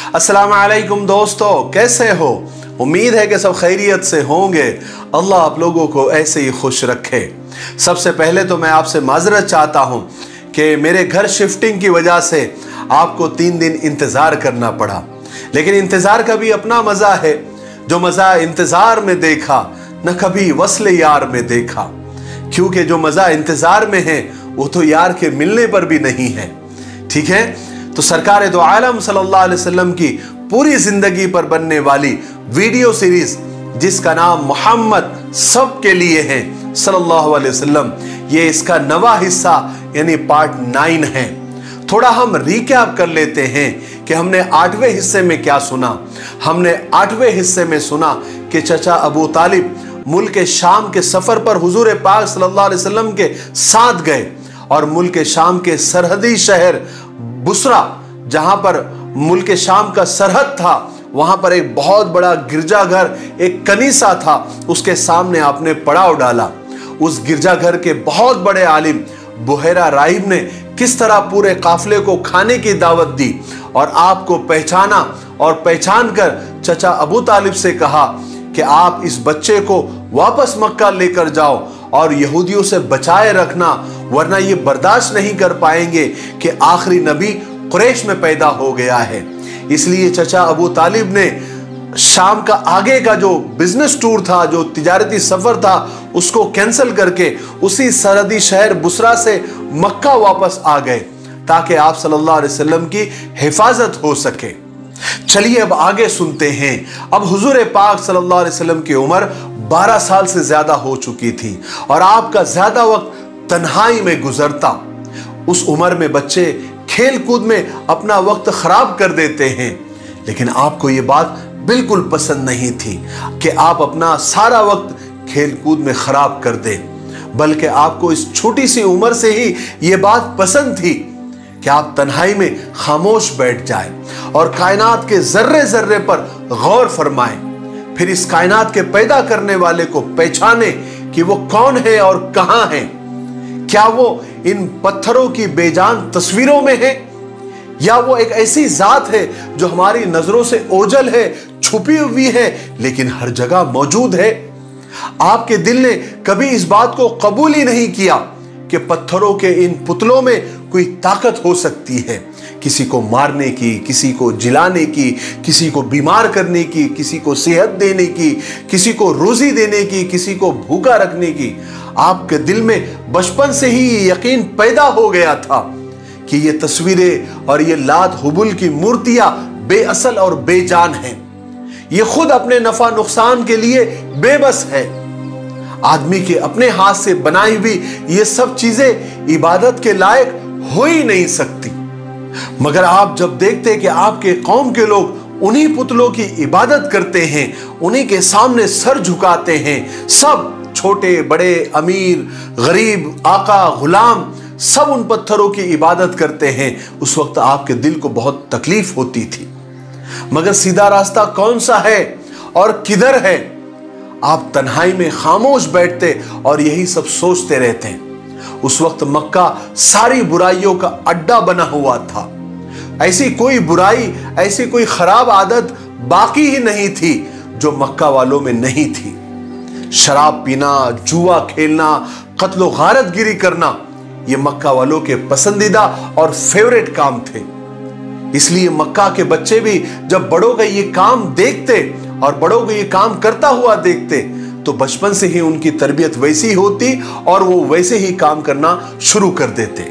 अस्सलाम वालेकुम दोस्तों, कैसे हो? उम्मीद है कि सब खैरियत से होंगे। अल्लाह आप लोगों को ऐसे ही खुश रखे। सबसे पहले तो मैं आपसे माजरत चाहता हूं कि मेरे घर शिफ्टिंग की वजह से आपको 3 दिन इंतज़ार करना पड़ा, लेकिन इंतज़ार का भी अपना मज़ा है। जो मज़ा इंतज़ार में देखा न कभी वस्ल यार में देखा, क्योंकि जो मज़ा इंतज़ार में है वो तो यार के मिलने पर भी नहीं है। ठीक है, तो सरकार दो आलम सल्लल्लाहु अलैहि वसल्लम की पूरी जिंदगी पर बनने वाली वीडियो सीरीज जिसका नाम मोहम्मद सबके लिए है सल्लल्लाहु अलैहि वसल्लम, ये इसका 9वां हिस्सा यानी पार्ट 9 है। थोड़ा हम रिकैप कर लेते हैं कि हमने 8वें हिस्से में क्या सुना। हमने 8वें हिस्से में सुना कि चचा अबू तालिब मुल्क शाम के सफर पर हुजूर पाक सल्लल्लाहु अलैहि वसल्लम के साथ गए और मुल्क शाम के सरहदी शहर बुसरा, जहां पर मुल्क शाम का सरहद था, वहां पर एक बहुत बड़ा गिरजाघर, एक कनीसा था, उसके सामने आपने पड़ाव डाला। उस गिरजाघर के बहुत बड़े आलिम बुहैरा राहिब ने किस तरह पूरे काफिले को खाने की दावत दी और आपको पहचाना और पहचान कर चचा अबू तालिब से कहा कि आप इस बच्चे को वापस मक्का लेकर जाओ और यहूदियों से बचाए रखना, वरना ये बर्दाश्त नहीं कर पाएंगे कि आखिरी नबी कुरैश में पैदा हो गया है। इसलिए चचा अबू तालिब ने शाम का आगे का जो बिजनेस टूर था, जो तिजारती सफर था, उसको कैंसिल करके उसी सरहदी शहर बुसरा से मक्का वापस आ गए ताकि आप सल्लल्लाहु अलैहि वसल्लम की हिफाजत हो सके। चलिए अब आगे सुनते हैं। अब हुजूर पाक सल्लल्लाहु अलैहि वसल्लम की उम्र 12 साल से ज्यादा हो चुकी थी और आपका ज्यादा वक्त तन्हाई में गुजरता। उस उम्र में बच्चे खेल कूद में अपना वक्त खराब कर देते हैं, लेकिन आपको यह बात बिल्कुल पसंद नहीं थी कि आप अपना सारा वक्त खेल कूद में खराब कर दें, बल्कि आपको इस छोटी सी उम्र से ही यह बात पसंद थी कि आप तन्हाई में खामोश बैठ जाएं और कायनात के जर्रे जर्रे पर गौर फरमाएं, फिर इस कायनात के पैदा करने वाले को पहचाने कि वो कौन है और कहां है। क्या वो इन पत्थरों की बेजान तस्वीरों में है या वो एक ऐसी जात है जो हमारी नजरों से ओझल है, छुपी हुई है, लेकिन हर जगह मौजूद है। आपके दिल ने कभी इस बात को कबूल ही नहीं किया कि पत्थरों के इन पुतलों में कोई ताकत हो सकती है, किसी को मारने की, किसी को जिलाने की, किसी को बीमार करने की, किसी को सेहत देने की, किसी को रोजी देने की, किसी को भूखा रखने की। आपके दिल में बचपन से ही ये यकीन पैदा हो गया था कि ये तस्वीरें और ये लात हुबुल की मूर्तियां बेअसल और बेजान हैं। ये खुद अपने नफा नुकसान के लिए बेबस है। आदमी के अपने हाथ से बनाई हुई ये सब चीजें इबादत के लायक हो ही नहीं सकती। मगर आप जब देखते कि आपके कौम के लोग उन्हीं पुतलों की इबादत करते हैं, उन्हीं के सामने सर झुकाते हैं, सब छोटे बड़े, अमीर गरीब, आका गुलाम, सब उन पत्थरों की इबादत करते हैं, उस वक्त आपके दिल को बहुत तकलीफ होती थी। मगर सीधा रास्ता कौन सा है और किधर है? आप तन्हाई में खामोश बैठते और यही सब सोचते रहते हैं। उस वक्त मक्का सारी बुराइयों का अड्डा बना हुआ था। ऐसी कोई बुराई, ऐसी कोई खराब आदत बाकी ही नहीं थी जो मक्का वालों में नहीं थी। शराब पीना, जुआ खेलना, कत्लो गारतगिरी करना, ये मक्का वालों के पसंदीदा और फेवरेट काम थे। इसलिए मक्का के बच्चे भी जब बड़ों का ये काम देखते और बड़ों को ये काम करता हुआ देखते तो बचपन से ही उनकी तरबियत वैसी होती और वो वैसे ही काम करना शुरू कर देते।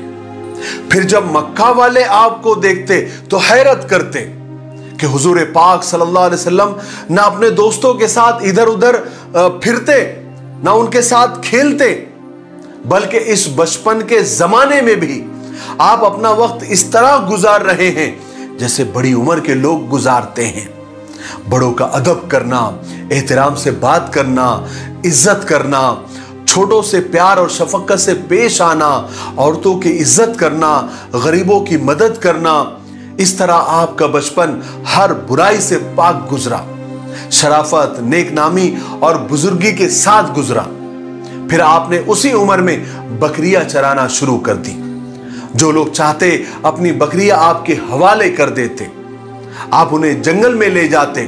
फिर जब मक्का वाले आपको देखते तो हैरत करते कि हुजूर पाक सल्लल्लाहु अलैहि वसल्लम ना अपने दोस्तों के साथ इधर उधर फिरते, ना उनके साथ खेलते, बल्कि इस बचपन के जमाने में भी आप अपना वक्त इस तरह गुजार रहे हैं जैसे बड़ी उम्र के लोग गुजारते हैं। बड़ों का अदब करना, एहतराम से बात करना, इज्जत करना, छोटों से प्यार और शफकत से पेश आना, औरतों की इज्जत करना, गरीबों की मदद करना, इस तरह आपका बचपन हर बुराई से पाक गुजरा, शराफत, नेकनामी और बुजुर्गी के साथ गुजरा। फिर आपने उसी उम्र में बकरियां चराना शुरू कर दी। जो लोग चाहते अपनी बकरियां आपके हवाले कर देते। आप उन्हें जंगल में ले जाते,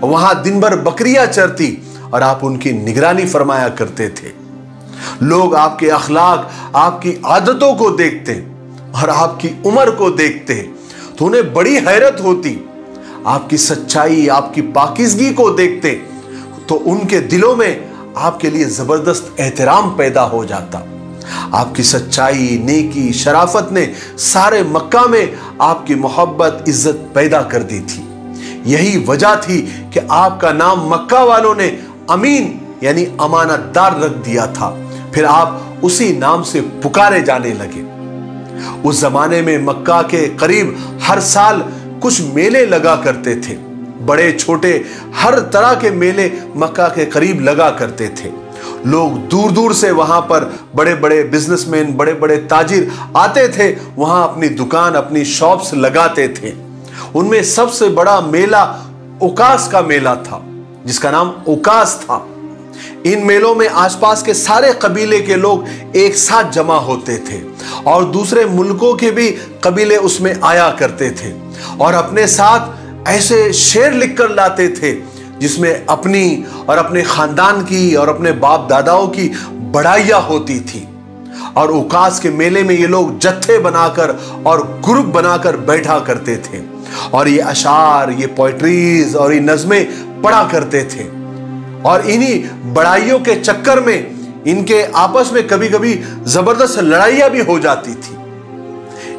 वहां दिन भर बकरियां चरती और आप उनकी निगरानी फरमाया करते थे। लोग आपके अखलाक, आपकी आदतों को देखते और आपकी उम्र को देखते तो उन्हें बड़ी हैरत होती। आपकी सच्चाई, आपकी पाकीज़गी को देखते तो उनके दिलों में आपके लिए जबरदस्त एहतराम पैदा हो जाता। आपकी सच्चाई, नेकी, शराफत ने सारे मक्का में आपकी मोहब्बत, इज्जत पैदा कर दी थी। यही वजह थी कि आपका नाम मक्का वालों ने अमीन यानी अमानतदार रख दिया था। फिर आप उसी नाम से पुकारे जाने लगे। उस जमाने में मक्का के करीब हर साल कुछ मेले लगा करते थे। बड़े छोटे हर तरह के मेले मक्का के करीब लगा करते थे। लोग दूर दूर से वहां पर बड़े बड़े बिजनेसमैन, बड़े बड़े ताजिर आते थे, वहां अपनी दुकान, अपनी शॉप्स लगाते थे। उनमें सबसे बड़ा मेला उकास का मेला था, जिसका नाम उकास था। इन मेलों में आसपास के सारे कबीले के लोग एक साथ जमा होते थे और दूसरे मुल्कों के भी कबीले उसमें आया करते थे और अपने साथ ऐसे शेर लिखकर लाते थे जिसमें अपनी और अपने खानदान की और अपने बाप दादाओं की बड़ाइयां होती थी। और उकास के मेले में ये लोग जत्थे बनाकर और ग्रुप बनाकर बैठा करते थे और ये अशार, ये पोएट्रीज और ये नज़में पढ़ा करते थे। और इन्हीं बड़ाइयों के चक्कर में इनके आपस में कभी कभी जबरदस्त लड़ाइयां भी हो जाती थी।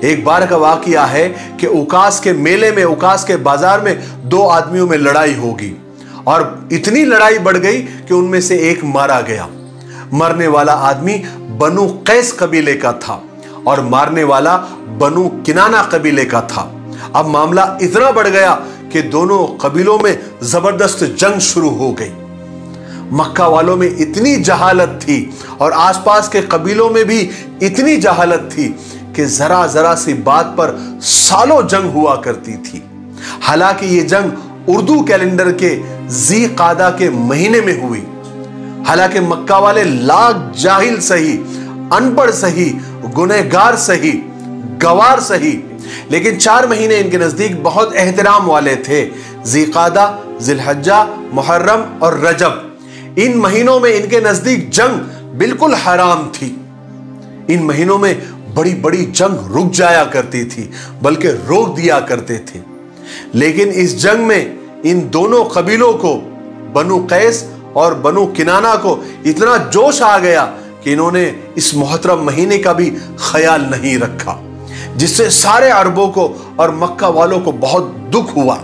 एक बार का वाकया है कि उकास के मेले में, उकास के बाजार में दो आदमियों में लड़ाई होगी और इतनी लड़ाई बढ़ गई कि उनमें से एक मारा गया। मरने वाला आदमी बनु कैस कबीले का था और मारने वाला बनु किनाना कबीले का था। अब मामला इतना बढ़ गया कि दोनों कबीलों में जबरदस्त जंग शुरू हो गई। मक्का वालों में इतनी जहालत थी और आसपास के कबीलों में भी इतनी जहालत थी कि जरा जरा सी बात पर सालों जंग हुआ करती थी। हालांकि ये जंग उर्दू कैलेंडर के ज़ी कादा के महीने में हुई। हालांकि मक्का वाले लाख जाहिल सही, अनपढ़ सही, गुनहगार सही, गवार सही, लेकिन 4 महीने इनके नजदीक बहुत एहतराम वाले थे। ज़ीक़ादा, ज़िलहज्जा, मुहर्रम और रजब, इन महीनों में इनके नजदीक जंग बिल्कुल हराम थी। इन महीनों में बड़ी बड़ी जंग रुक जाया करती थी, बल्कि रोक दिया करते थे। लेकिन इस जंग में इन दोनों कबीलों को, बनु कैस और बनु किनाना को, इतना जोश आ गया कि इन्होंने इस मोहतरम महीने का भी ख्याल नहीं रखा, जिससे सारे अरबों को और मक्का वालों को बहुत दुख हुआ।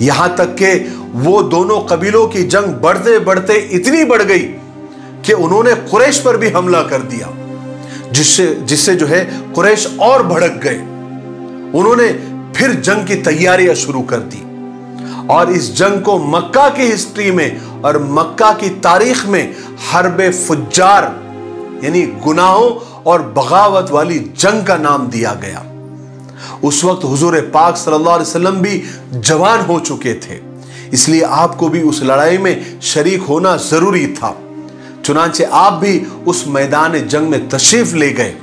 यहां तक कि वो दोनों कबीलों की जंग बढ़ते बढ़ते इतनी बढ़ गई कि उन्होंने कुरैश पर भी हमला कर दिया, जिससे जो है कुरैश और भड़क गए। उन्होंने फिर जंग की तैयारियां शुरू कर दी और इस जंग को मक्का की हिस्ट्री में और मक्का की तारीख में हर्ब फुज्जार यानी गुनाहों और बगावत वाली जंग का नाम दिया गया। उस वक्त हुजूर पाक सल्लल्लाहु अलैहि वसल्लम भी जवान हो चुके थे, इसलिए आपको भी उस लड़ाई में शरीक होना जरूरी था। चुनांचे आप भी उस मैदान जंग में तशरीफ ले गए।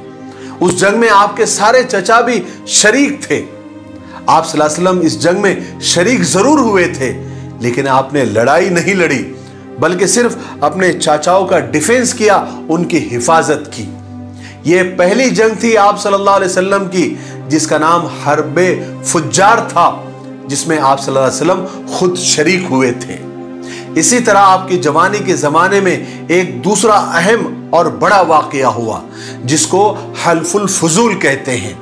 उस जंग में आपके सारे चचा भी शरीक थे। आप सल्लल्लाहु अलैहि वसल्लम इस जंग में शरीक जरूर हुए थे, लेकिन आपने लड़ाई नहीं लड़ी, बल्कि सिर्फ अपने चाचाओं का डिफेंस किया, उनकी हिफाजत की। यह पहली जंग थी आप सल्लल्लाहु अलैहि वसल्लम की जिसका नाम हर्ब फुज्जार था, जिसमें आप सल्लल्लाहु अलैहि वसल्लम खुद शरीक हुए थे। इसी तरह आपकी जवानी के जमाने में एक दूसरा अहम और बड़ा वाकया हुआ, जिसको हल्फुल फुजूल कहते हैं।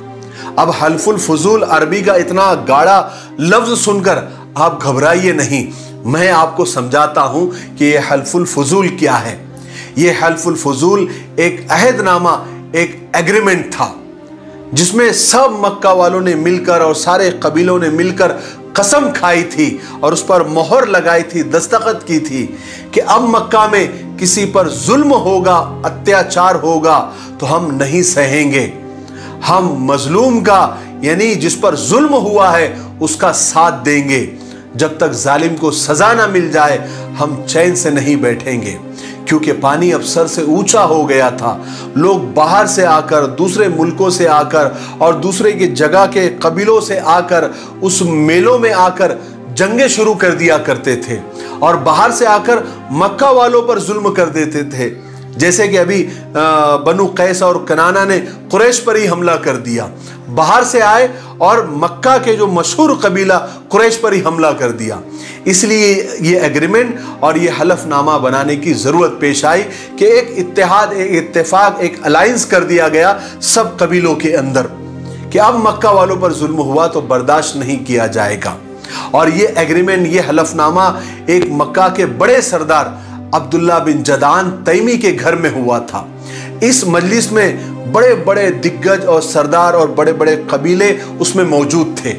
अब हल्फुल फुजूल अरबी का इतना गाढ़ा लफ्ज सुनकर आप घबराइए नहीं, मैं आपको समझाता हूं कि यह हल्फुल फुजूल क्या है। यह हल्फुल फुजूल एक अहदनामा, एक एग्रीमेंट था, जिसमें सब मक्का वालों ने मिलकर और सारे कबीलों ने मिलकर कसम खाई थी और उस पर मोहर लगाई थी, दस्तखत की थी कि अब मक्का में किसी पर जुल्म होगा, अत्याचार होगा तो हम नहीं सहेंगे। हम मजलूम का यानी जिस पर जुल्म हुआ है उसका साथ देंगे। जब तक जालिम को सजा ना मिल जाए हम चैन से नहीं बैठेंगे, क्योंकि पानी अब सर से ऊंचा हो गया था। लोग बाहर से आकर, दूसरे मुल्कों से आकर और दूसरे की जगह के कबीलों से आकर उस मेलों में आकर जंगें शुरू कर दिया करते थे और बाहर से आकर मक्का वालों पर जुल्म कर देते थे। जैसे कि अभी बनु कैस और कनाना ने कुरैश पर ही हमला कर दिया। बाहर से आए और मक्का के जो मशहूर कबीला कुरैश पर ही हमला कर दिया। इसलिए ये एग्रीमेंट और ये हलफनामा बनाने की ज़रूरत पेश आई कि एक इत्तेहाद, एक इत्तेफाक, एक अलायंस कर दिया गया सब कबीलों के अंदर कि अब मक्का वालों पर जुल्म हुआ तो बर्दाश्त नहीं किया जाएगा। और ये एग्रीमेंट, ये हलफनामा एक मक्का के बड़े सरदार अब्दुल्ला बिन जदान तैमी के घर में हुआ था। इस मजलिस में बड़े बड़े दिग्गज और सरदार और बड़े बड़े कबीले उसमें मौजूद थे,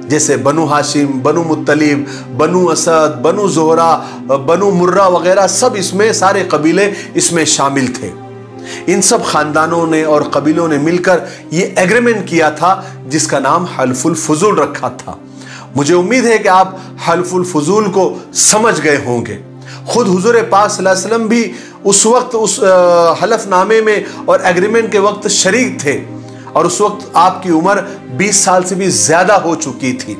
जैसे बनु हाशिम, बनु मुत्तलिब, बनु असद, बनु जोहरा, बनु मुर्रा वगैरह सब इसमें, सारे कबीले इसमें शामिल थे। इन सब खानदानों ने और कबीलों ने मिलकर ये एग्रीमेंट किया था जिसका नाम हल्फुल फुजूल रखा था। मुझे उम्मीद है कि आप हल्फुल फुजूल को समझ गए होंगे। खुद हुजूर पाक सल्लल्लाहु अलैहि वसल्लम भी उस वक्त उस हलफनामे में और एग्रीमेंट के वक्त शरीक थे और उस वक्त आपकी उम्र 20 साल से भी ज्यादा हो चुकी थी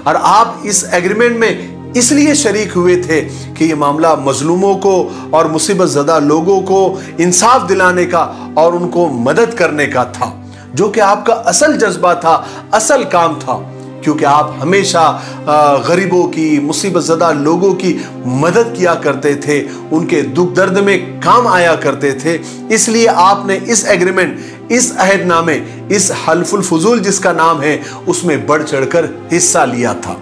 और आप इस एग्रीमेंट में इसलिए शरीक हुए थे कि ये मामला मजलूमों को और मुसीबत ज़दा लोगों को इंसाफ दिलाने का और उनको मदद करने का था, जो कि आपका असल जज्बा था, असल काम था, क्योंकि आप हमेशा गरीबों की, मुसीबत ज़दा लोगों की मदद किया करते थे, उनके दुख दर्द में काम आया करते थे। इसलिए आपने इस एग्रीमेंट, इस अहदनामे, इस हल्फुल फुजूल जिसका नाम है, उसमें बढ़ चढ़कर हिस्सा लिया था।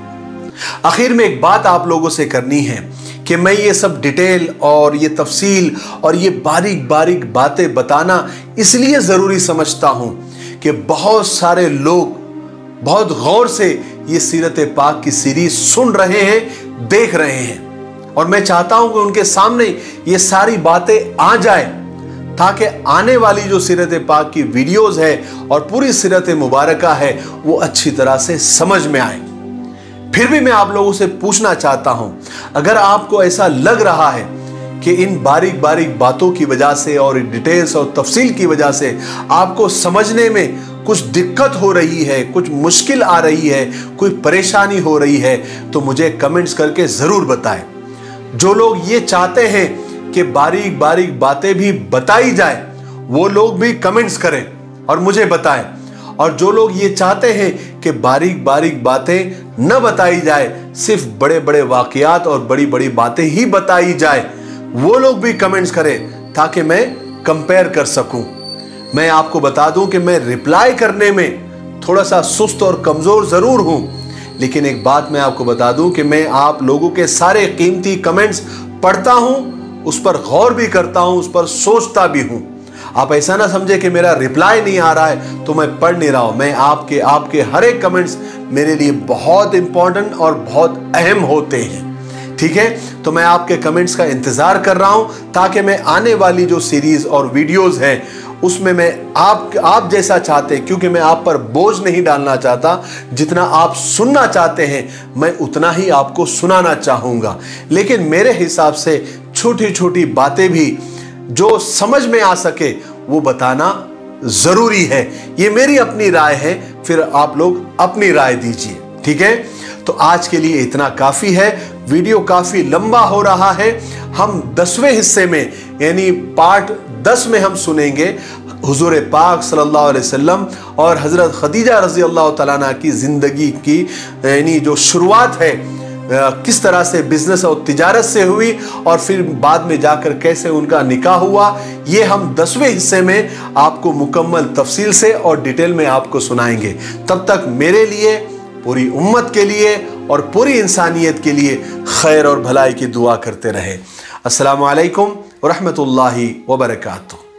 आखिर में एक बात आप लोगों से करनी है कि मैं ये सब डिटेल और ये तफसील और ये बारीक बारीक बातें बताना इसलिए ज़रूरी समझता हूँ कि बहुत सारे लोग बहुत गौर से ये सीरत पाक की सीरीज सुन रहे हैं, देख रहे हैं, और मैं चाहता हूं कि उनके सामने ये सारी बातें आ जाए ताकि आने वाली जो सीरत पाक की वीडियोस है और पूरी सीरत मुबारका है वो अच्छी तरह से समझ में आए। फिर भी मैं आप लोगों से पूछना चाहता हूं, अगर आपको ऐसा लग रहा है कि इन बारीक बारीक बातों की वजह से और डिटेल्स और तफसील की वजह से आपको समझने में कुछ दिक्कत हो रही है, कुछ मुश्किल आ रही है, कोई परेशानी हो रही है, तो मुझे कमेंट्स करके ज़रूर बताएं। जो लोग ये चाहते हैं कि बारीक बारीक बातें भी बताई जाए, वो लोग भी कमेंट्स करें और मुझे बताएं। और जो लोग ये चाहते हैं कि बारीक बारीक बातें न बताई जाए, सिर्फ बड़े बड़े वाक़यात और बड़ी बड़ी बातें ही बताई जाए, वो लोग भी कमेंट्स करें ताकि मैं कंपेयर कर सकूं। मैं आपको बता दूं कि मैं रिप्लाई करने में थोड़ा सा सुस्त और कमज़ोर ज़रूर हूं, लेकिन एक बात मैं आपको बता दूं कि मैं आप लोगों के सारे कीमती कमेंट्स पढ़ता हूं, उस पर गौर भी करता हूं, उस पर सोचता भी हूं। आप ऐसा ना समझे कि मेरा रिप्लाई नहीं आ रहा है तो मैं पढ़ नहीं रहा हूं। मैं आपके हर एक कमेंट्स मेरे लिए बहुत इंपॉर्टेंट और बहुत अहम होते हैं, ठीक है। तो मैं आपके कमेंट्स का इंतज़ार कर रहा हूं ताकि मैं आने वाली जो सीरीज़ और वीडियोज़ हैं उसमें मैं आप जैसा चाहते, क्योंकि मैं आप पर बोझ नहीं डालना चाहता, जितना आप सुनना चाहते हैं मैं उतना ही आपको सुनाना चाहूँगा। लेकिन मेरे हिसाब से छोटी छोटी बातें भी जो समझ में आ सके वो बताना ज़रूरी है। ये मेरी अपनी राय है, फिर आप लोग अपनी राय दीजिए, ठीक है। तो आज के लिए इतना काफ़ी है, वीडियो काफ़ी लंबा हो रहा है। हम 10वें हिस्से में यानी पार्ट 10 में हम सुनेंगे हुजूर पाक सल्लल्लाहु अलैहि वसल्लम और हज़रत खदीजा रज़ी अल्लाह तआला अन्हा की ज़िंदगी की यानी जो शुरुआत है, किस तरह से बिजनेस और तिजारत से हुई और फिर बाद में जाकर कैसे उनका निकाह हुआ, ये हम 10वें हिस्से में आपको मुकम्मल तफसील से और डिटेल में आपको सुनाएंगे। तब तक मेरे लिए, पूरी उम्मत के लिए और पूरी इंसानियत के लिए खैर और भलाई की दुआ करते रहे। अस्सलामु अलैकुम व रहमतुल्लाहि व बरकातुहू।